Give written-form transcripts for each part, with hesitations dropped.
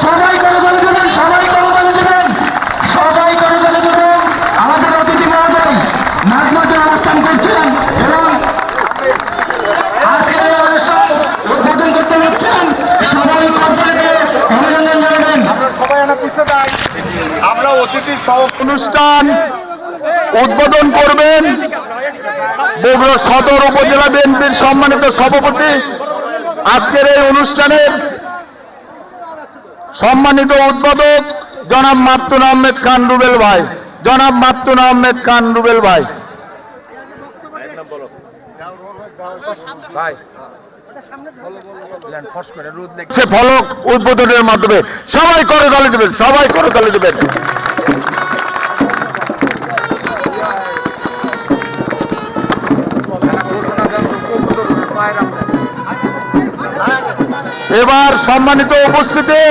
সবাই করতালি দেবেন, সবাই করতালি দেবেন, সবাই করতালি দেবেন। আমাদের অতিথি মহোদয় মাঝ মাঠে অবস্থান করছেন এবং আজকের এই অনুষ্ঠান উদ্বোধন করতে যাচ্ছেন। সবাই করতালিকে অভিনন্দন জানাবেন। আমরা অতিথি অনুষ্ঠান উদ্বোধন করবেন বগুড়া সদর উপজেলা বিএনপির সম্মানিত সভাপতি, আজকের এই অনুষ্ঠানের সম্মানিত উদ্বোধক জনাব মাতুন আহমেদ খান রুবেল ভাই। জনাব মাতুন আহমেদ খান রুবেল ভাই। ফলক উদ্বোধনের মাধ্যমে সবাই করে তালি দেবেন, সবাই করে তালি দেবেন। এবার সম্মানিত উপস্থিতি,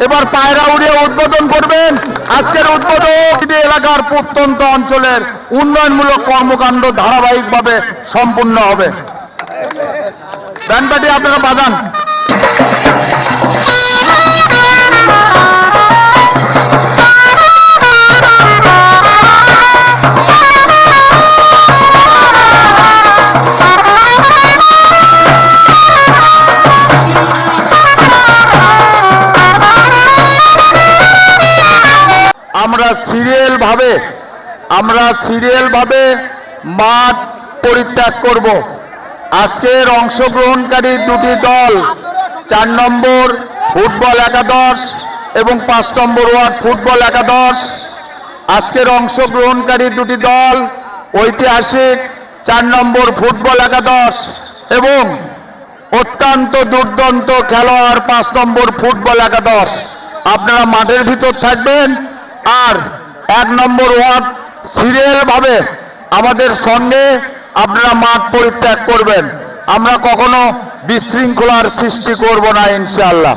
এবার পায়রা উড়িয়ে উদ্বোধন করবেন। আজকের উদ্বোধন এলাকার প্রত্যন্ত অঞ্চলের উন্নয়নমূলক কর্মকাণ্ড ধারাবাহিকভাবে সম্পূর্ণ হবে। ব্যান্ডপার্টি আপনারা বাজান। আমরা সিরিয়াল ভাবে মাঠ পরিত্যাগ করব। আজকের অংশগ্রহণকারী দুটি দল 4 নম্বর ফুটবল একাদশ এবং 5 নম্বর ওয়ার্ড ফুটবল একাদশ। আজকের অংশগ্রহণকারী দুটি দল ঐতিহাসিক 4 নম্বর ফুটবল একাদশ এবং অত্যন্ত দুর্দান্ত খেলোয়াড় 5 নম্বর ফুটবল একাদশ। আপনারা মাঠের ভিতর থাকবেন আর 1 নম্বর ওয়ার্ড সিরিয়াল ভাবে আমাদের সঙ্গে আপনারা মাঠ পরিত্যাগ করবেন। আমরা কখনো বিশৃঙ্খলার সৃষ্টি করব না ইনশাআল্লাহ।